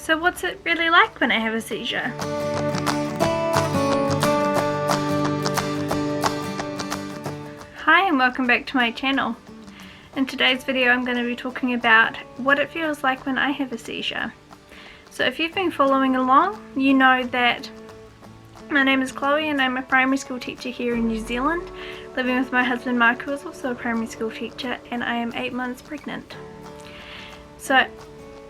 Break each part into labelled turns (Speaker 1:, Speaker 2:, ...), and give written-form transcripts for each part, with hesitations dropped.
Speaker 1: So what's it really like when I have a seizure? Hi and welcome back to my channel. In today's video I'm going to be talking about what it feels like when I have a seizure. So if you've been following along, you know that my name is Chloe and I'm a primary school teacher here in New Zealand, living with my husband Mark, who is also a primary school teacher, and I am 8 months pregnant. So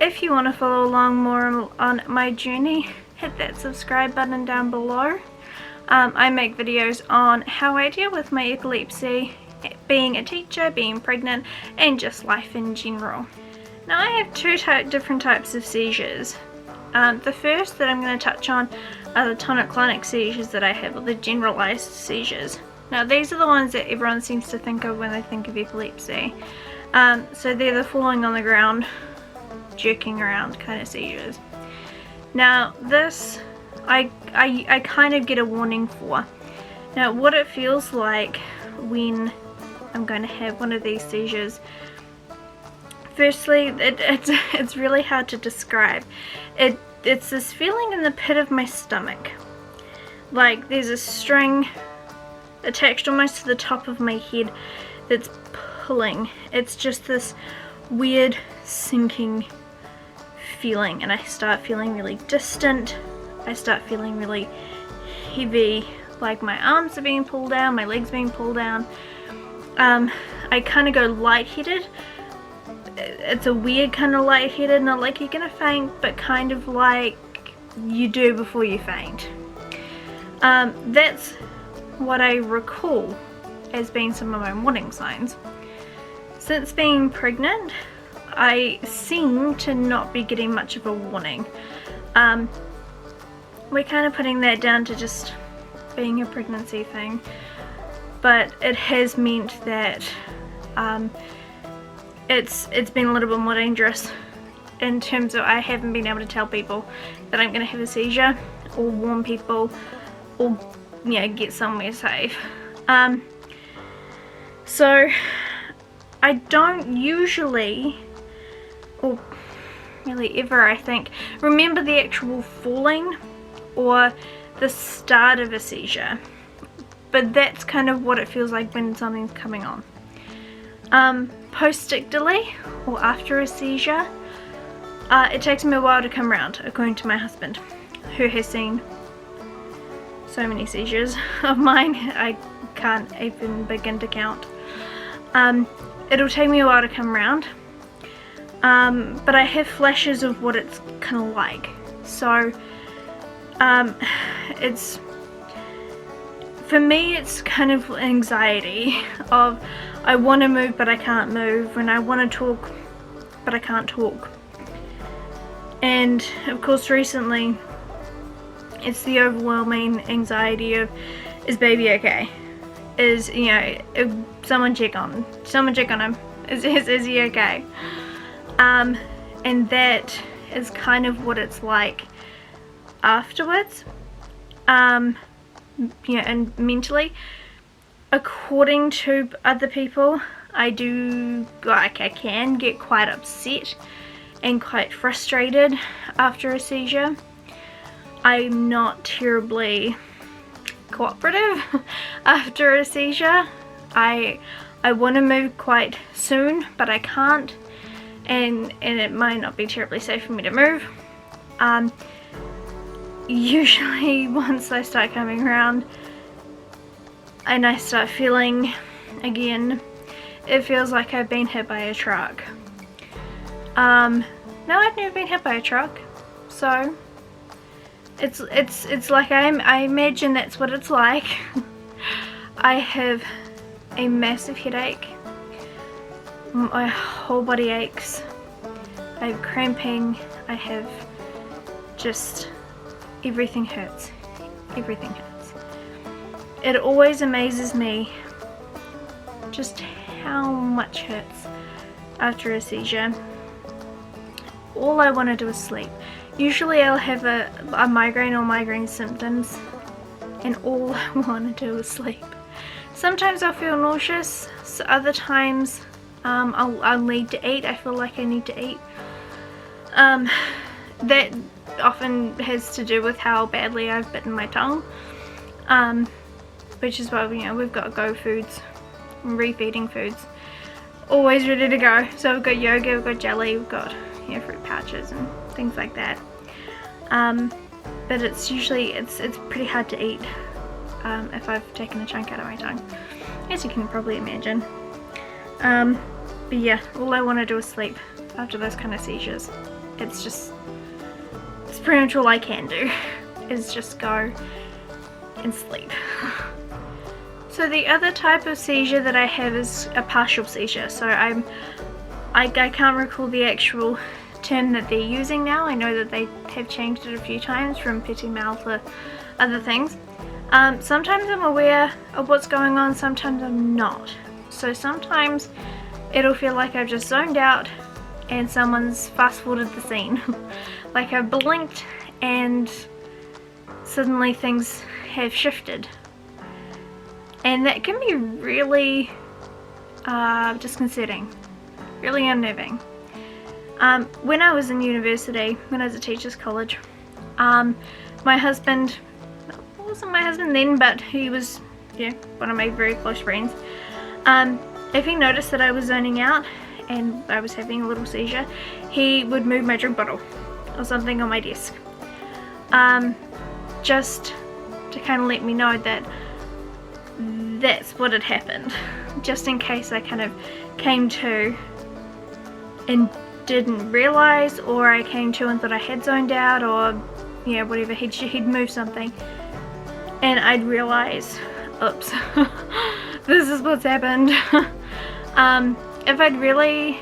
Speaker 1: if you want to follow along more on my journey, hit that subscribe button down below. I make videos on how I deal with my epilepsy, being a teacher, being pregnant, and just life in general. Now I have two different types of seizures. The first that I'm going to touch on are the tonic-clonic seizures that I have, or the generalized seizures. Now these are the ones that everyone seems to think of when they think of epilepsy. So they're the falling on the ground, jerking around kind of seizures. Now this I kind of get a warning for. Now what it feels like when I'm going to have one of these seizures, firstly it's really hard to describe. It's this feeling in the pit of my stomach, like there's a string attached almost to the top of my head that's pulling. It's just this weird sinking feeling, and I start feeling really distant. I start feeling really heavy, like my arms are being pulled down, my legs being pulled down. I kind of go lightheaded. It's a weird kind of lightheaded, not like you're gonna faint, but kind of like you do before you faint. That's what I recall as being some of my warning signs. Since being pregnant, I seem to not be getting much of a warning. We're kind of putting that down to just being a pregnancy thing, but it has meant that it's been a little bit more dangerous in terms of I haven't been able to tell people that I'm going to have a seizure, or warn people, or get somewhere safe. So I don't usually, or really ever I think, remember the actual falling or the start of a seizure, but that's kind of what it feels like when something's coming on. Post-ictally, or after a seizure, it takes me a while to come around, according to my husband, who has seen so many seizures of mine I can't even begin to count. It'll take me a while to come around, but I have flashes of what it's kind of like. So it's, for me, it's kind of anxiety of I want to move but I can't move, and I want to talk but I can't talk. And of course recently it's the overwhelming anxiety of, is baby okay? Is, someone check on him. Is he okay? And that is kind of what it's like afterwards. And mentally, according to other people, I can get quite upset and quite frustrated after a seizure. I'm not terribly cooperative after a seizure. I want to move quite soon, but I can't, and it might not be terribly safe for me to move. Usually once I start coming around and I start feeling again, it feels like I've been hit by a truck. No, I've never been hit by a truck, so it's like I imagine that's what it's like. I have a massive headache, my whole body aches, I have cramping, I have just, everything hurts. It always amazes me just how much hurts after a seizure. All I want to do is sleep. Usually I'll have a migraine or migraine symptoms, and all I want to do is sleep. Sometimes I'll feel nauseous, so other times I'll need to eat. I feel like I need to eat. that often has to do with how badly I've bitten my tongue, which is why, you know, we've got go foods, refeeding foods, always ready to go. So we've got yogurt, we've got jelly, we've got, you know, fruit pouches and things like that. But it's usually, it's pretty hard to eat if I've taken a chunk out of my tongue, as you can probably imagine. But yeah, all I want to do is sleep after those kind of seizures. It's pretty much all I can do, is just go and sleep. So the other type of seizure that I have is a partial seizure. So I can't recall the actual term that they're using now. I know that they have changed it a few times from petit mal to other things. Sometimes I'm aware of what's going on, sometimes I'm not. So sometimes it'll feel like I've just zoned out and someone's fast forwarded the scene. Like I blinked and suddenly things have shifted. And that can be really disconcerting, really unnerving. When I was in university, when I was at teachers college, my husband, wasn't my husband then, but he was, yeah, one of my very close friends. If he noticed that I was zoning out and I was having a little seizure, he would move my drink bottle or something on my desk, just to kind of let me know that that's what had happened, just in case I kind of came to and didn't realize, or I came to and thought I had zoned out, or you know, whatever. He'd move something and I'd realize, oops, this is what's happened. If I'd really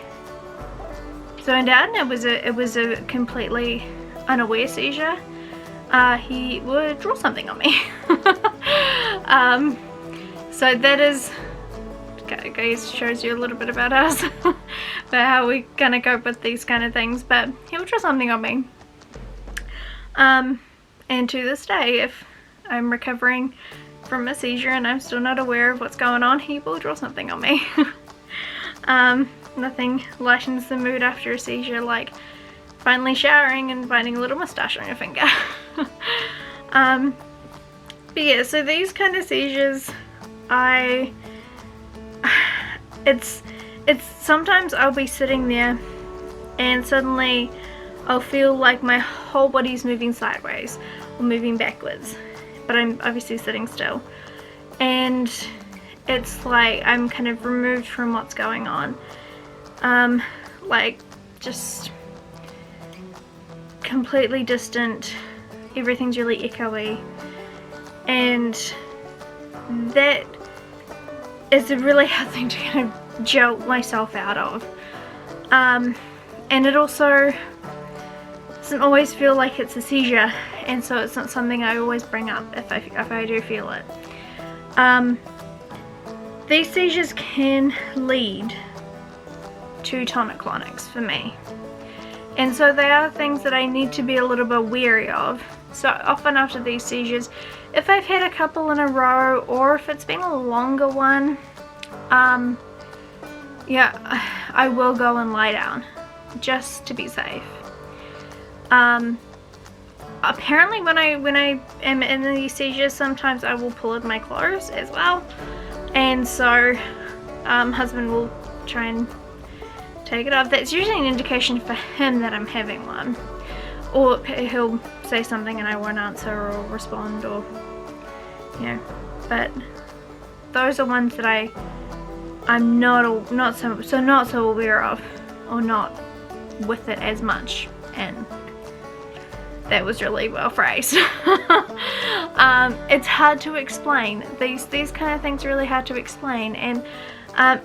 Speaker 1: zoned out and it was a completely unaware seizure, he would draw something on me. So that is, guys, shows you a little bit about us, about how we kind of cope with these kind of things. But he will draw something on me. And to this day, if I'm recovering from a seizure and I'm still not aware of what's going on, he will draw something on me. Nothing lightens the mood after a seizure like finally showering and finding a little mustache on your finger. But yeah, so these kind of seizures, it's sometimes I'll be sitting there and suddenly I'll feel like my whole body's moving sideways or moving backwards, but I'm obviously sitting still, and it's like I'm kind of removed from what's going on, like just completely distant. Everything's really echoey, and that is a really hard thing to kind of jolt myself out of. And it also doesn't always feel like it's a seizure, and so it's not something I always bring up if I do feel it. These seizures can lead to tonic-clonics for me, and so they are things that I need to be a little bit wary of. So often after these seizures, if I've had a couple in a row, or if it's been a longer one, yeah, I will go and lie down just to be safe. Apparently when I am in these seizures, sometimes I will pull at my clothes as well, and so husband will try and take it off. That's usually an indication for him that I'm having one, or he'll say something and I won't answer or respond, or you know. But those are ones that I'm not so aware of, or not with it as much, and that was really well phrased. It's hard to explain. These kind of things are really hard to explain, and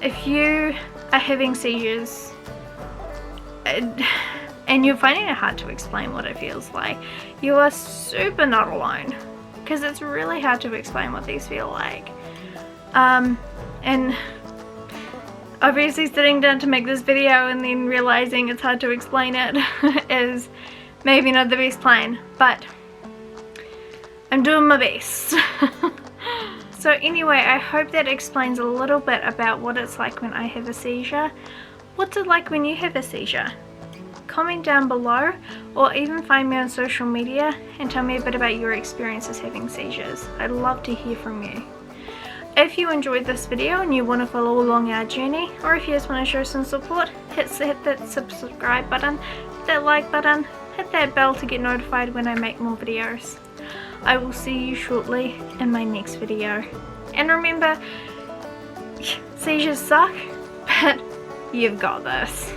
Speaker 1: if you are having seizures and you're finding it hard to explain what it feels like, you are super not alone, because it's really hard to explain what these feel like. And obviously sitting down to make this video and then realizing it's hard to explain it is maybe not the best plan, but I'm doing my best. So anyway, I hope that explains a little bit about what it's like when I have a seizure. What's it like when you have a seizure? comment down below or even find me on social media and tell me a bit about your experiences having seizures. I'd love to hear from you. If you enjoyed this video and you want to follow along our journey, or if you just want to show some support, hit that subscribe button, hit that like button, hit that bell to get notified when I make more videos. I will see you shortly in my next video. And remember, seizures suck, but you've got this.